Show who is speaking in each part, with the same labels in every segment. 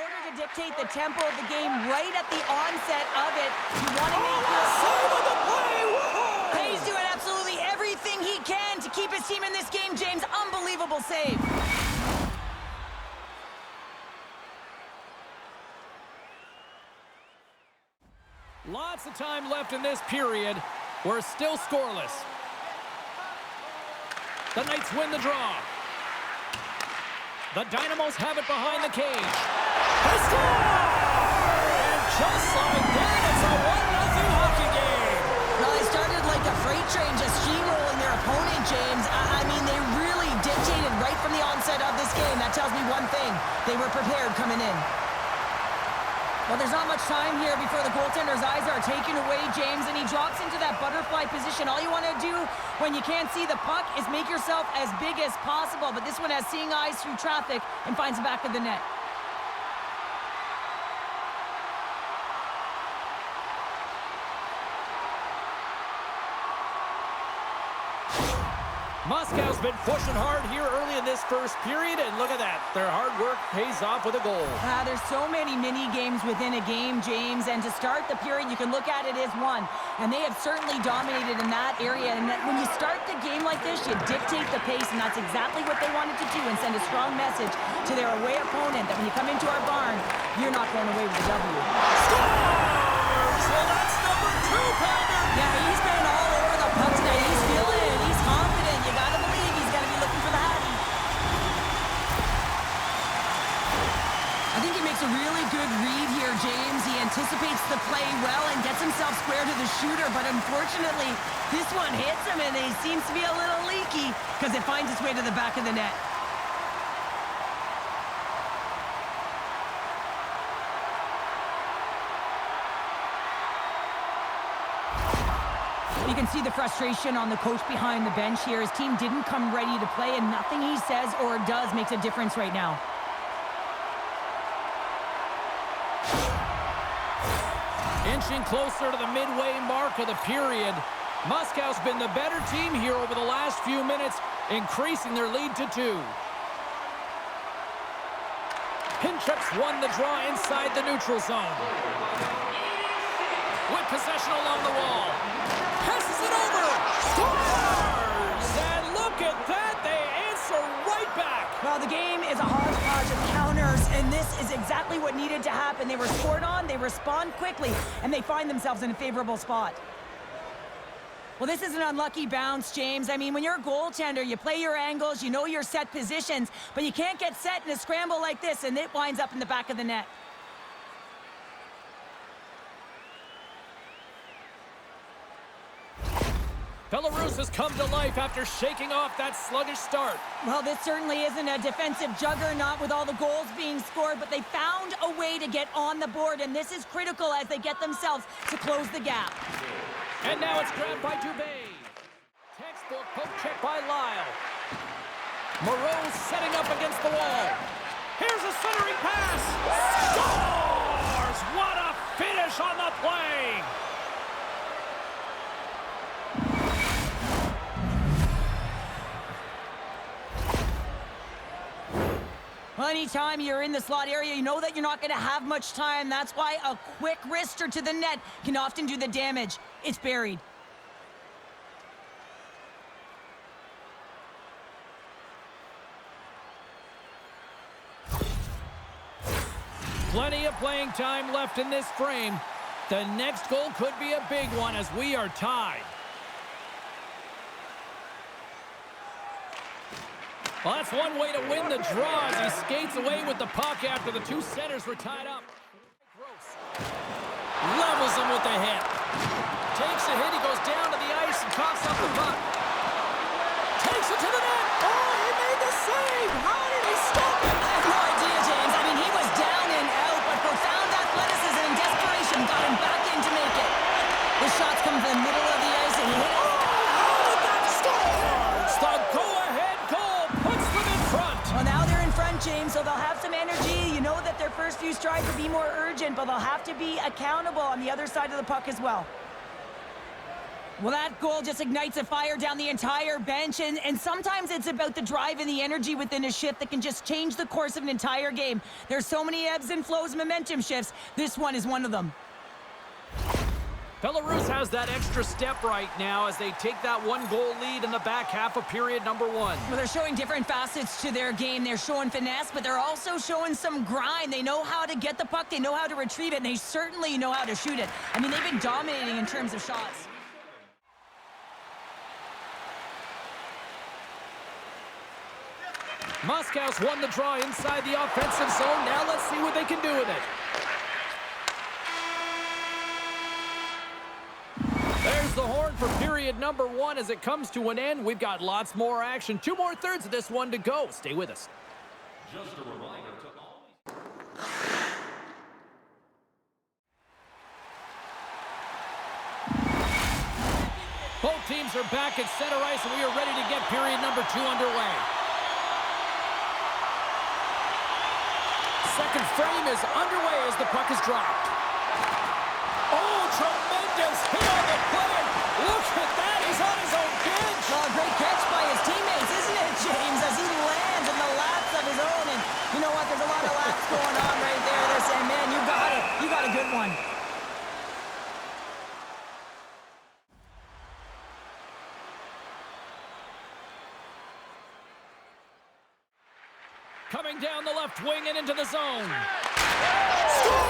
Speaker 1: order to dictate the tempo of the game right at the onset of it, you want to make your save of the play. Whoa! He's doing absolutely everything he can to keep his team in this game, James. Unbelievable save.
Speaker 2: Lots of time left in this period. We're still scoreless. The Knights win the draw. The Dynamos have it behind the cage. They score! And just like that, it's a 1-0 hockey game.
Speaker 1: Well, they started like a freight train, just steamrolling their opponent, James. I mean, they really dictated right from the onset of this game. That tells me one thing. They were prepared coming in. Well, there's not much time here before the goaltender's eyes are taken away, James, and he drops into that butterfly position. All you want to do when you can't see the puck is make yourself as big as possible, but this one has seeing eyes through traffic and finds the back of the net.
Speaker 2: Moscow's been pushing hard here early in this first period, and look at that. Their hard work pays off with a goal.
Speaker 1: There's so many mini-games within a game, James, and to start the period, you can look at it as one, and they have certainly dominated in that area, and when you start the game like this, you dictate the pace, and that's exactly what they wanted to do and send a strong message to their away opponent that when you come into our barn, you're not going away with a W.
Speaker 2: Scores! Well, that's number 2, Palmer!
Speaker 1: Yeah, he's been all over the puck tonight. He's feeling it. He's confident. You got to believe he's got to be looking for the Hattie. I think he makes a really good read here, James. He anticipates the play well and gets himself square to the shooter, but unfortunately, this one hits him, and he seems to be a little leaky because it finds its way to the back of the net. You can see the frustration on the coach behind the bench here. His team didn't come ready to play, and nothing he says or does makes a difference right now.
Speaker 2: Inching closer to the midway mark of the period. Moscow's been the better team here over the last few minutes, increasing their lead to 2. Pinchuk's won the draw inside the neutral zone. With possession along the wall. Passes it over. Scores! And look at that. They answer right back.
Speaker 1: Well, the game is a hodgepodge of counters, and this is exactly what needed to happen. They were scored on, they respond quickly, and they find themselves in a favorable spot. Well, this is an unlucky bounce, James. I mean, when you're a goaltender, you play your angles, you know your set positions, but you can't get set in a scramble like this, and it winds up in the back of the net.
Speaker 2: Belarus has come to life after shaking off that sluggish start.
Speaker 1: Well, this certainly isn't a defensive juggernaut with all the goals being scored, but they found a way to get on the board, and this is critical as they get themselves to close the gap.
Speaker 2: And now it's grabbed by Dubé. Textbook poke check by Lyle. Moreau setting up against the wall. Here's a centering pass. Scores! What a finish on the play!
Speaker 1: Well, anytime you're in the slot area, you know that you're not going to have much time. That's why a quick wrister to the net can often do the damage. It's buried.
Speaker 2: Plenty of playing time left in this frame. The next goal could be a big one as we are tied. Well, that's one way to win the draw as he skates away with the puck after the 2 centers were tied up. Levels him with the hit. Takes a hit, he goes down to the ice and coughs up the puck. Takes it to the net. Oh, he made the save. How did he stop it?
Speaker 1: I have no idea, James. I mean, he was down and out, but profound athleticism and desperation got him back in to make it. The shots come from the middle of the ice and he hit it. James, so they'll have some energy. You know that their first few strides will be more urgent, but they'll have to be accountable on the other side of the puck as well. Well, that goal just ignites a fire down the entire bench, and sometimes it's about the drive and the energy within a shift that can just change the course of an entire game. There's so many ebbs and flows, momentum shifts. This one is one of them.
Speaker 2: Belarus has that extra step right now as they take that one-goal lead in the back half of period number 1.
Speaker 1: Well, they're showing different facets to their game. They're showing finesse, but they're also showing some grind. They know how to get the puck, they know how to retrieve it, and they certainly know how to shoot it. I mean, they've been dominating in terms of shots.
Speaker 2: Moscow's won the draw inside the offensive zone. Now let's see what they can do with it. There's the horn for period number 1 as it comes to an end. We've got lots more action. 2 more thirds of this one to go. Stay with us.
Speaker 3: Just a reminder to all.
Speaker 2: Both teams are back at center ice, and we are ready to get period number 2 underway. Second frame is underway as the puck is dropped. Oh, tremendous hit on the play. Look at that. He's on his own bench.
Speaker 1: Well, a great catch by his teammates, isn't it, James, as he lands in the laps of his own. And you know what? There's a lot of laps going on right there. They're saying, man, you got it. You got a good one.
Speaker 2: Coming down the left wing and into the zone. Scores!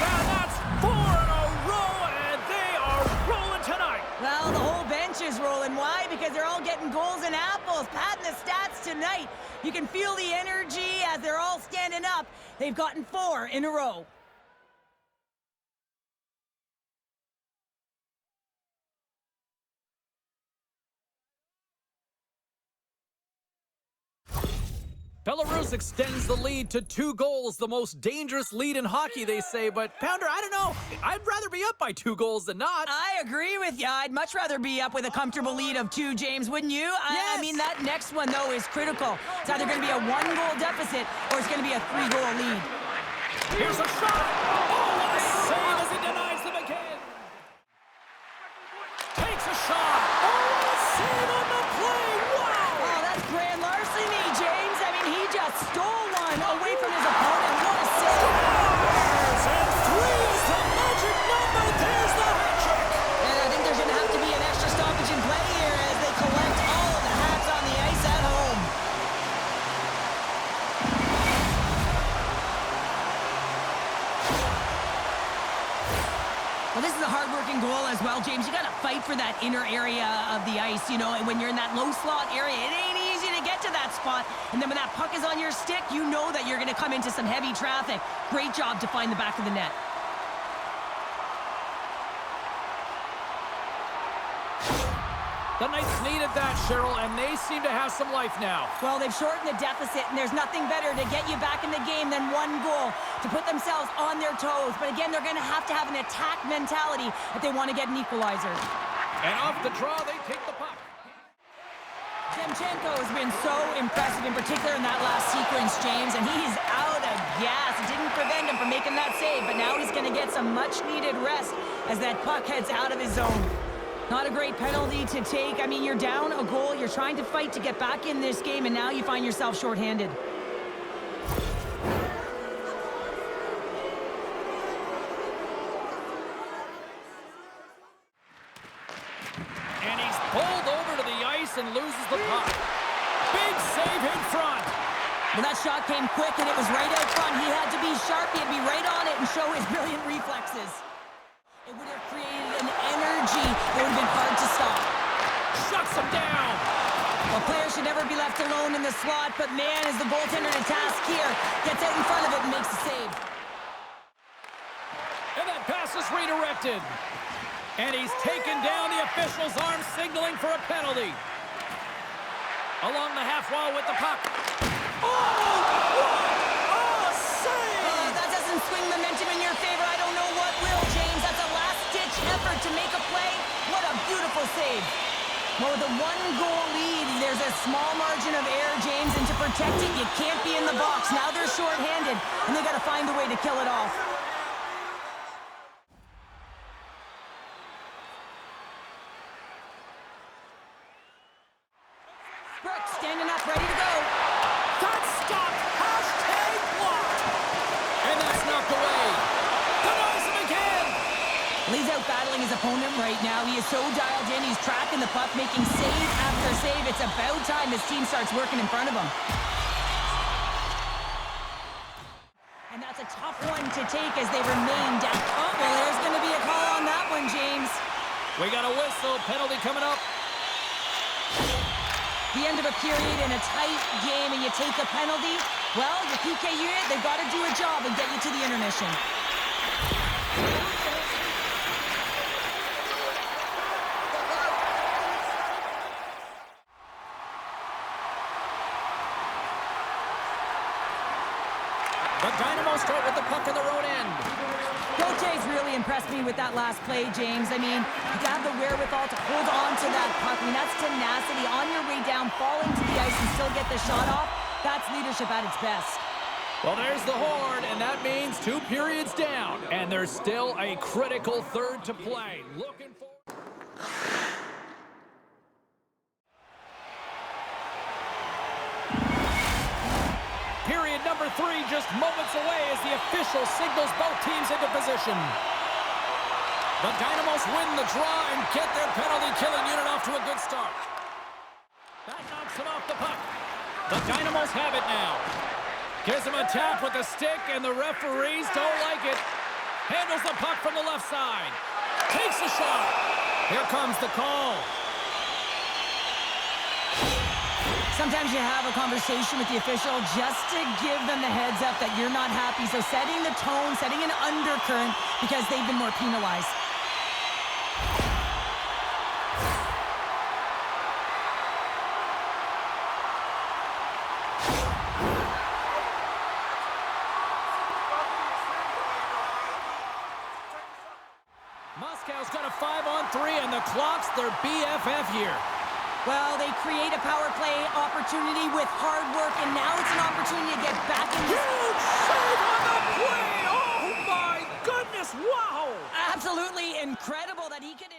Speaker 2: And that's 4 in a row, and they are rolling tonight.
Speaker 1: Well, the whole bench is rolling. Why? Because they're all getting goals and apples, padding the stats tonight. You can feel the energy as they're all standing up. They've gotten 4 in a row.
Speaker 2: Belarus extends the lead to 2 goals, the most dangerous lead in hockey, they say. But, Pounder, I don't know. I'd rather be up by 2 goals than not.
Speaker 1: I agree with you. I'd much rather be up with a comfortable lead of 2, James, wouldn't you?
Speaker 2: Yes.
Speaker 1: I mean, that next one, though, is critical. It's either going to be a 1-goal deficit or it's going to be a 3-goal lead.
Speaker 2: Here's a shot. Oh, what a save as he denies them again. Takes a shot. Oh, what a save on the play. Wow.
Speaker 1: Oh, that's grand larceny, James. I mean, he just stole one away from his opponent. What a save.
Speaker 2: And 3 is the magic number. There's the hat trick.
Speaker 1: And I think there's going to have to be an extra stoppage in play here as they collect all of the hats on the ice at home. Well, this is a hard-working goal as well, James. You got to fight for that inner area of the ice, you know, and when you're in that low slot area, it ain't easy to get to that spot. And then when that puck is on your stick, you know that you're going to come into some heavy traffic. Great job to find the back of the net.
Speaker 2: The Knights needed that, Cheryl, and they seem to have some life now.
Speaker 1: Well, they've shortened the deficit, and there's nothing better to get you back in the game than 1 goal to put themselves on their toes. But again, they're going to have an attack mentality if they want to get an equalizer.
Speaker 2: And off the draw, they take the puck.
Speaker 1: Demchenko has been so impressive, in particular in that last sequence, James, and he's out of gas. It didn't prevent him from making that save, but now he's going to get some much-needed rest as that puck heads out of his zone. Not a great penalty to take. I mean, you're down a goal. You're trying to fight to get back in this game, and now you find yourself shorthanded.
Speaker 2: And he's pulled over to the ice and loses the puck. Big save in front.
Speaker 1: Well, that shot came quick, and it was right out front. He had to be sharp. He had to be right on it and show his brilliant reflexes. It would have created an energy that would have been hard to stop.
Speaker 2: Shuts him down.
Speaker 1: Well, players should never be left alone in the slot, but man, is the goaltender to task here. Gets out in front of it and makes the save.
Speaker 2: And that pass is redirected. And he's taken down the official's arm, signaling for a penalty. Along the half wall with the puck. Oh, what a save!
Speaker 1: That doesn't swing momentum in your favor. I don't know what will, James. That's a last-ditch effort to make a play. What a beautiful save. Well, with a 1-goal lead, there's a small margin of error, James, and to protect it, you can't be in the box. Now they're shorthanded, and they got to find a way to kill it off. off, ready to go.
Speaker 2: That's stopped. Hashtag blocked. And that's knocked away. Denies him again.
Speaker 1: He's out battling his opponent right now. He is so dialed in. He's tracking the puck, making save after save. It's about time his team starts working in front of him. And that's a tough one to take as they remain down. Oh, well, there's going to be a call on that one, James.
Speaker 2: We got a whistle. Penalty coming up.
Speaker 1: The end of a period in a tight game and you take a penalty, well, your PK unit, they've got to do a job and get you to the intermission.
Speaker 2: The Dynamo start with the puck in the road end.
Speaker 1: Vaukie's really impressed me with that last play, James. I mean, you have the wherewithal to hold on to that puck. I mean, that's tenacity. On your way down, falling to the ice and still get the shot off. That's leadership at its best.
Speaker 2: Well, there's the horn, and that means 2 periods down. And there's still a critical third to play. Looking for... Period number 3 just moments away as the official signals both teams into position. The Dynamos win the draw and get their penalty-killing unit off to a good start. That knocks him off the puck. The Dynamos have it now. Gives him a tap with the stick, and the referees don't like it. Handles the puck from the left side. Takes the shot. Here comes the call.
Speaker 1: Sometimes you have a conversation with the official just to give them the heads up that you're not happy. So setting the tone, setting an undercurrent because they've been more penalized.
Speaker 2: Moscow's got a 5-on-3, and the clock's their BFF here.
Speaker 1: Well, they create a power play opportunity with hard work, and now it's an opportunity to get back in this.
Speaker 2: Huge save on the play! Oh, my goodness! Wow!
Speaker 1: Absolutely incredible that he could...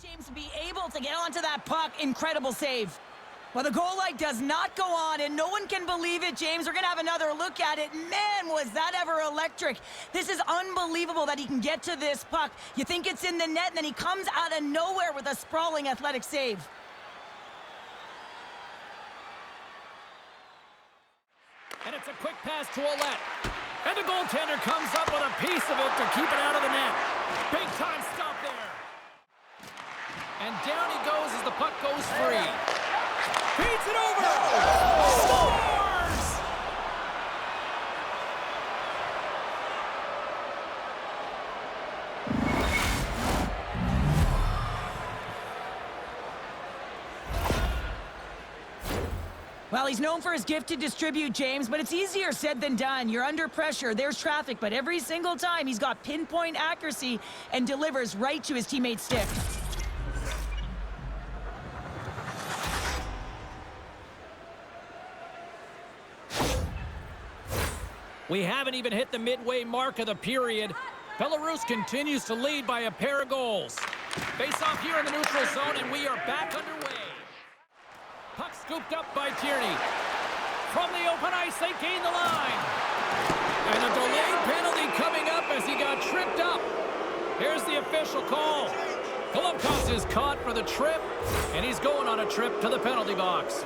Speaker 1: James to be able to get onto that puck. Incredible save. Well, the goal light does not go on, and no one can believe it, James. We're going to have another look at it. Man, was that ever electric. This is unbelievable that he can get to this puck. You think it's in the net, and then he comes out of nowhere with a sprawling athletic save.
Speaker 2: And it's a quick pass to Ouellette. And the goaltender comes up with a piece of it to keep it out of the net. Big time stop there. And down he goes as the puck goes free. Feeds it over! Scores!
Speaker 1: Well, he's known for his gift to distribute, James, but it's easier said than done. You're under pressure, there's traffic, but every single time he's got pinpoint accuracy and delivers right to his teammate's stick.
Speaker 2: We haven't even hit the midway mark of the period. Belarus continues to lead by a pair of goals. Face off here in the neutral zone, and we are back underway. Puck scooped up by Tierney. From the open ice, they gain the line. And a delayed penalty coming up as he got tripped up. Here's the official call. Golovkov is caught for the trip, and he's going on a trip to the penalty box.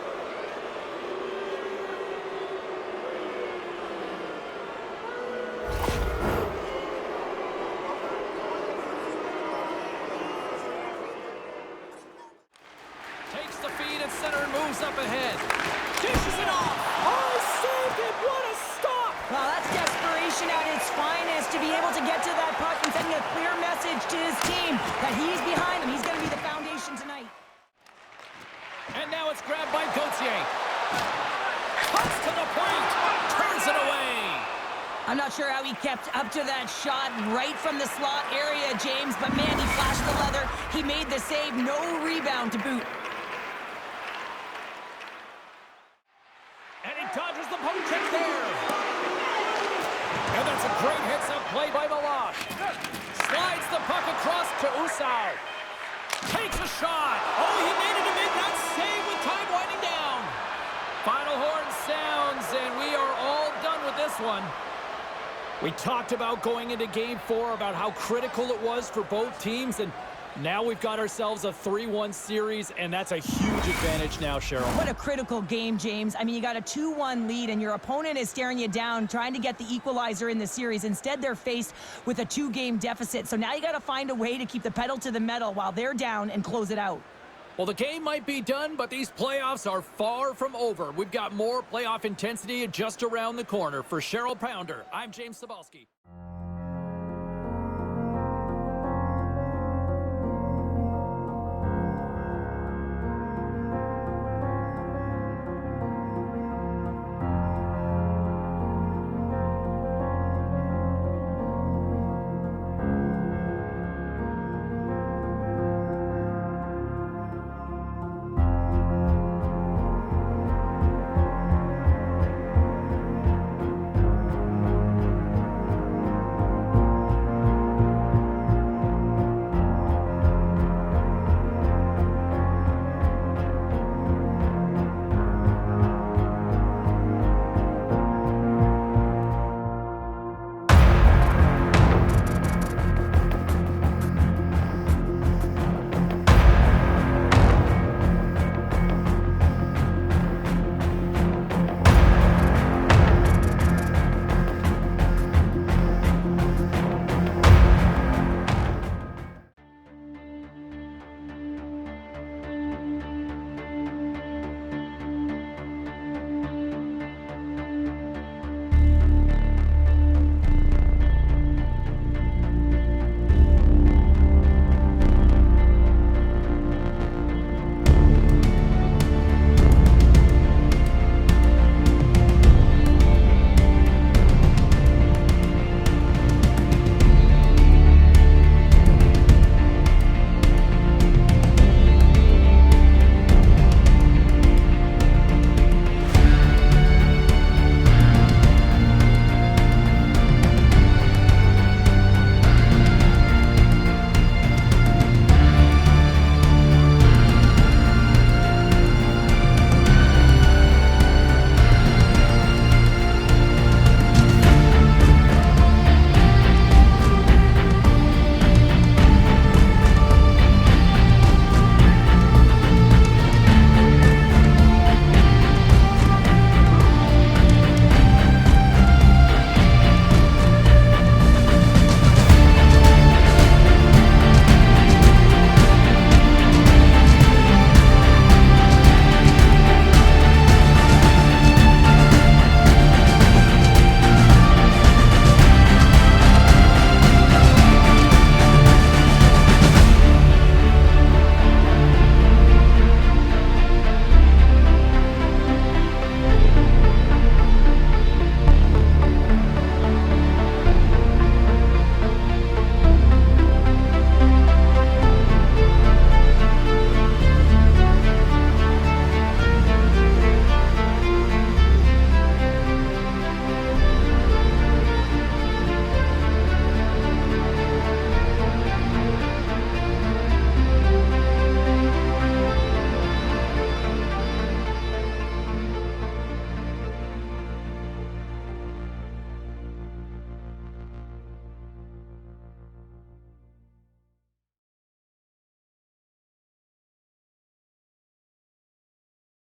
Speaker 2: Takes the feed at center and moves up ahead. Dishes it off. Oh, saved it. What a stop.
Speaker 1: Well, that's desperation at its finest to be able to get to that puck and sending a clear message to his team that he's behind him. He's going to be the foundation tonight.
Speaker 2: And now it's grabbed by Gauthier. Cuts to the point. Turns it away.
Speaker 1: I'm not sure how he kept up to that shot right from the slot area, James, but man, he flashed the leather. He made the save. No rebound to boot.
Speaker 2: And he dodges the poke check there. And that's a great hits-up play by Milosh. Slides the puck across to Usau. Takes a shot. Oh, he made it to make that save with time winding down. Final horn sounds, and we are all done with this one. We talked about going into Game 4 about how critical it was for both teams, and now we've got ourselves a 3-1 series, and that's a huge advantage now, Cheryl.
Speaker 1: What a critical game, James. I mean, you got a 2-1 lead, and your opponent is staring you down, trying to get the equalizer in the series. Instead, they're faced with a 2-game deficit. So now you got to find a way to keep the pedal to the metal while they're down and close it out.
Speaker 2: Well, the game might be done, but these playoffs are far from over. We've got more playoff intensity just around the corner. For Cheryl Pounder, I'm James Cebulski.